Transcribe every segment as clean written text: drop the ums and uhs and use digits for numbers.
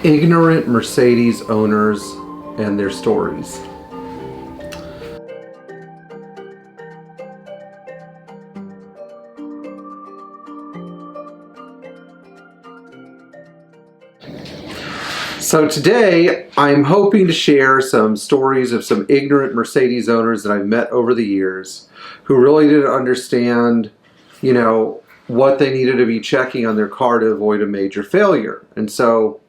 Ignorant Mercedes owners and their stories. So today I'm hoping to share some stories of some ignorant Mercedes owners that I've met over the years who really didn't understand, what they needed to be checking on their car to avoid a major failure. And so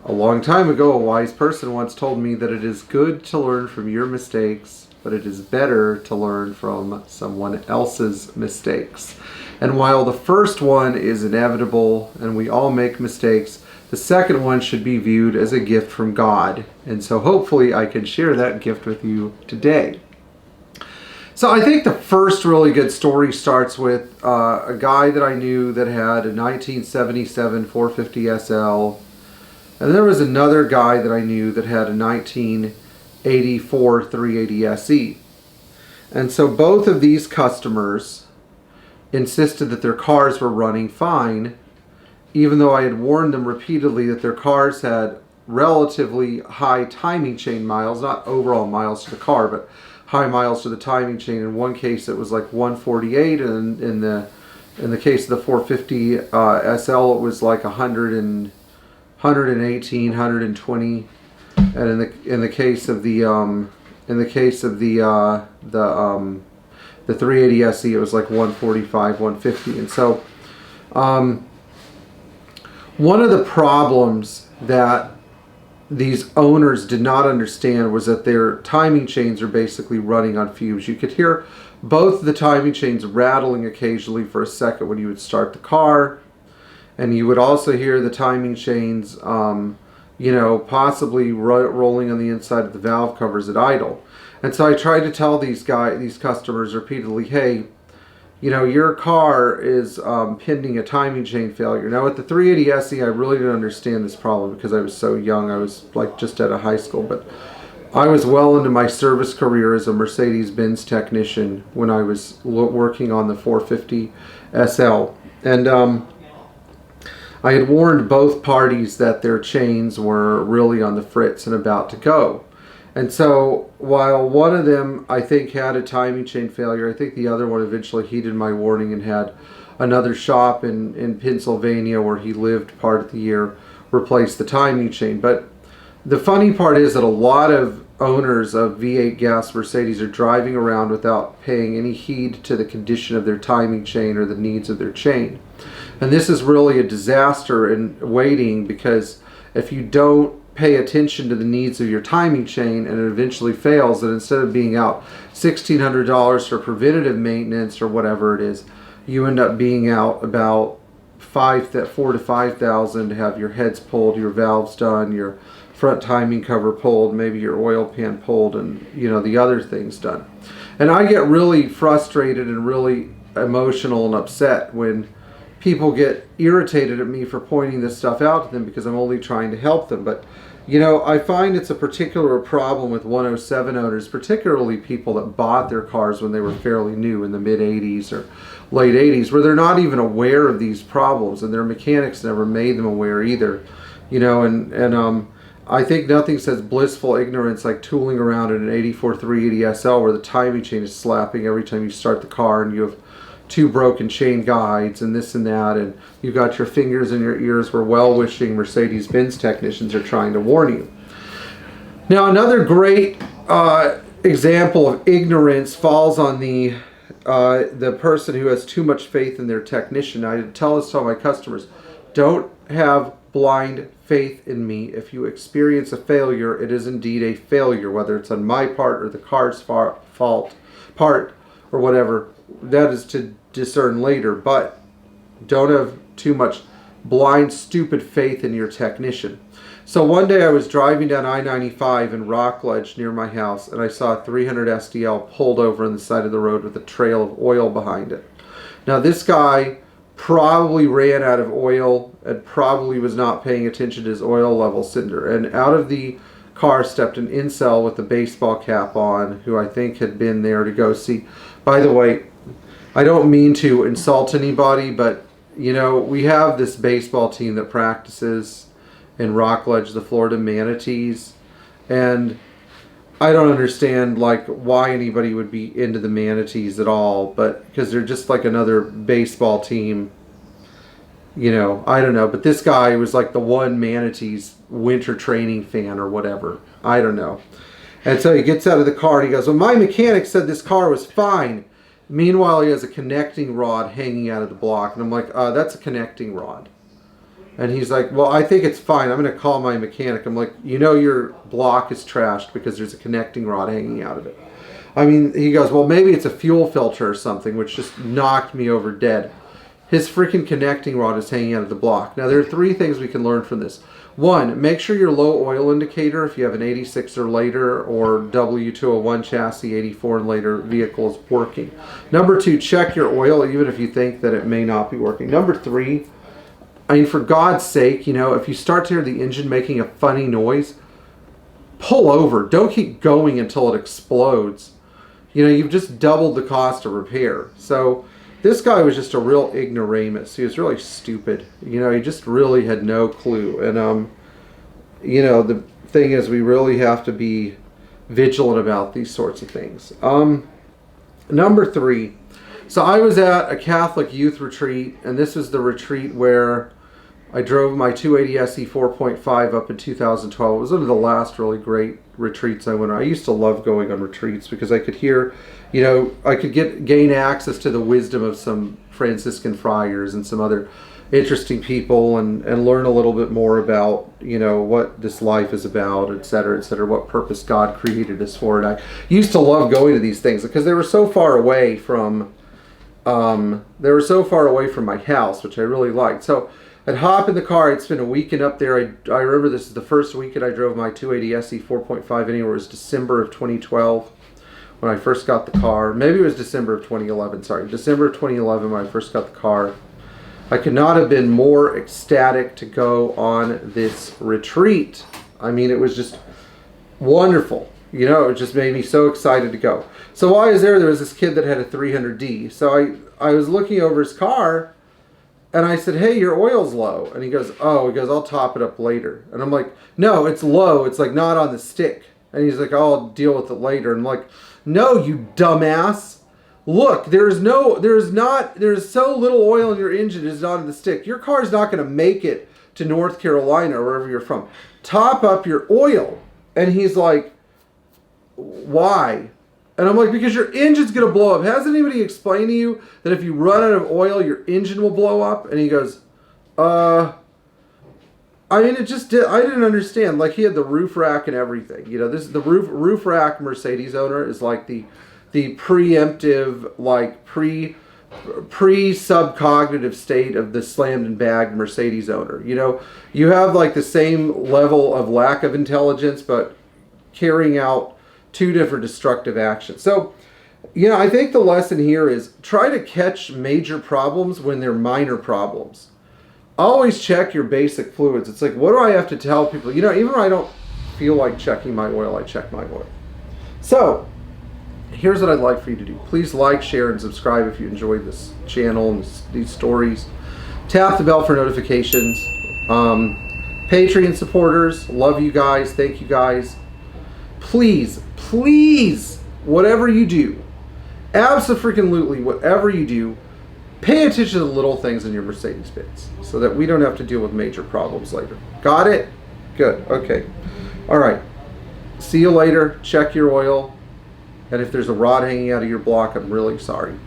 a long time ago, a wise person once told me that it is good to learn from your mistakes, but it is better to learn from someone else's mistakes. And while the first one is inevitable and we all make mistakes, the second one should be viewed as a gift from God. And so hopefully I can share that gift with you today. So I think the first really good story starts with a guy that I knew that had a 1977 450 SL. And there was another guy that I knew that had a 1984 380 SE. And so both of these customers insisted that their cars were running fine, even though I had warned them repeatedly that their cars had relatively high timing chain miles, not overall miles to the car, but high miles to the timing chain. In one case it was like 148, and in the case of the 450 SL it was like 118, 120, and in the case of the 380 SE it was like 145, 150. And so one of the problems that these owners did not understand was that their timing chains are basically running on fumes. You could hear both the timing chains rattling occasionally for a second when you would start the car, and you would also hear the timing chains possibly rolling on the inside of the valve covers at idle. And so I tried to tell these customers repeatedly, hey, your car is pending a timing chain failure. Now with the 380 SE, I really didn't understand this problem because I was so young. I was like just out of high school, but I was well into my service career as a Mercedes Benz technician when I was working on the 450 SL. And I had warned both parties that their chains were really on the fritz and about to go. And so while one of them, I think, had a timing chain failure, I think the other one eventually heeded my warning and had another shop in Pennsylvania where he lived part of the year replace the timing chain. But the funny part is that a lot of owners of V8 gas Mercedes are driving around without paying any heed to the condition of their timing chain or the needs of their chain. And this is really a disaster in waiting, because if you don't pay attention to the needs of your timing chain and it eventually fails, that instead of being out $1,600 for preventative maintenance or whatever it is, you end up being out about $4,000 to $5,000 to have your heads pulled, your valves done, your front timing cover pulled, maybe your oil pan pulled, and the other things done. And I get really frustrated and really emotional and upset when people get irritated at me for pointing this stuff out to them because I'm only trying to help them. But I find it's a particular problem with 107 owners, particularly people that bought their cars when they were fairly new in the mid 80s or late 80s, where they're not even aware of these problems, and their mechanics never made them aware either. I think nothing says blissful ignorance like tooling around in an 84 380 SL where the timing chain is slapping every time you start the car, and you have two broken chain guides and this and that, and you got your fingers in your ears where well-wishing Mercedes-Benz technicians are trying to warn you. Now another great example of ignorance falls on the person who has too much faith in their technician. I tell this to all my customers: don't have blind faith in me. If you experience a failure, it is indeed a failure, whether it's on my part or the car's fault or whatever. That is to discern later, but don't have too much blind, stupid faith in your technician. So one day I was driving down I-95 in Rockledge near my house, and I saw a 300 STL pulled over on the side of the road with a trail of oil behind it. Now this guy probably ran out of oil and probably was not paying attention to his oil level cylinder, and out of the car stepped an incel with a baseball cap on, who I think had been there to go see. By the way, I don't mean to insult anybody, but we have this baseball team that practices, in Rockledge, the Florida Manatees. And I don't understand like why anybody would be into the Manatees at all, but because they're just like another baseball team. You know, I don't know. But this guy was like the one Manatees winter training fan or whatever. I don't know. And so he gets out of the car and he goes, well, my mechanic said this car was fine. Meanwhile, he has a connecting rod hanging out of the block. And I'm like, that's a connecting rod. And he's like, well, I think it's fine. I'm going to call my mechanic. I'm like, you know your block is trashed because there's a connecting rod hanging out of it. I mean, he goes, well, maybe it's a fuel filter or something, which just knocked me over dead. His freaking connecting rod is hanging out of the block. Now, there are 3 things we can learn from this. 1, make sure your low oil indicator, if you have an 86 or later or W201 chassis, 84 and later vehicle, is working. Number 2, check your oil, even if you think that it may not be working. Number 3, I mean, for God's sake, you know, if you start to hear the engine making a funny noise, pull over. Don't keep going until it explodes. You know, you've just doubled the cost of repair. So this guy was just a real ignoramus. He was really stupid. You know, he just really had no clue. And, you know, the thing is, we really have to be vigilant about these sorts of things. Number 3. So I was at a Catholic youth retreat, and this is the retreat where I drove my 280 SE 4.5 up in 2012. It was one of the last really great retreats I went on. I used to love going on retreats because I could hear, you know, I could gain access to the wisdom of some Franciscan friars and some other interesting people and learn a little bit more about, you know, what this life is about, et cetera, what purpose God created us for. And I used to love going to these things because they were so far away from my house, which I really liked. So I'd hop in the car. I'd spend a weekend up there. I remember this is the first weekend I drove my 280 SE 4.5 anywhere. It was December of 2012 when I first got the car. Maybe it was December of 2011. Sorry, December of 2011 when I first got the car. I could not have been more ecstatic to go on this retreat. I mean, it was just wonderful. You know, it just made me so excited to go. So while I was there was this kid that had a 300D. So I was looking over his car, and I said, hey, your oil's low. And he goes, I'll top it up later. And I'm like, no, it's low. It's like not on the stick. And he's like, I'll deal with it later. And I'm like, no, you dumbass. Look, there's so little oil in your engine, it's not in the stick. Your car's not going to make it to North Carolina or wherever you're from. Top up your oil. And he's like, why? And I'm like, because your engine's going to blow up. Has anybody explained to you that if you run out of oil, your engine will blow up? And he goes, I mean, it just did. I didn't understand. Like, he had the roof rack and everything. You know, this the roof rack Mercedes owner is like the preemptive, like pre-subcognitive state of the slammed and bagged Mercedes owner. You know, you have like the same level of lack of intelligence, but carrying out 2 different destructive actions. So, you know, I think the lesson here is try to catch major problems when they're minor problems. Always check your basic fluids. It's like, what do I have to tell people? You know, even when I don't feel like checking my oil, I check my oil. So, here's what I'd like for you to do. Please like, share, and subscribe if you enjoyed this channel and these stories. Tap the bell for notifications. Patreon supporters, love you guys. Thank you guys. Please, whatever you do, abso-freaking-lutely, whatever you do, pay attention to the little things in your Mercedes Benz so that we don't have to deal with major problems later. Got it? Good. Okay. All right. See you later. Check your oil. And if there's a rod hanging out of your block, I'm really sorry.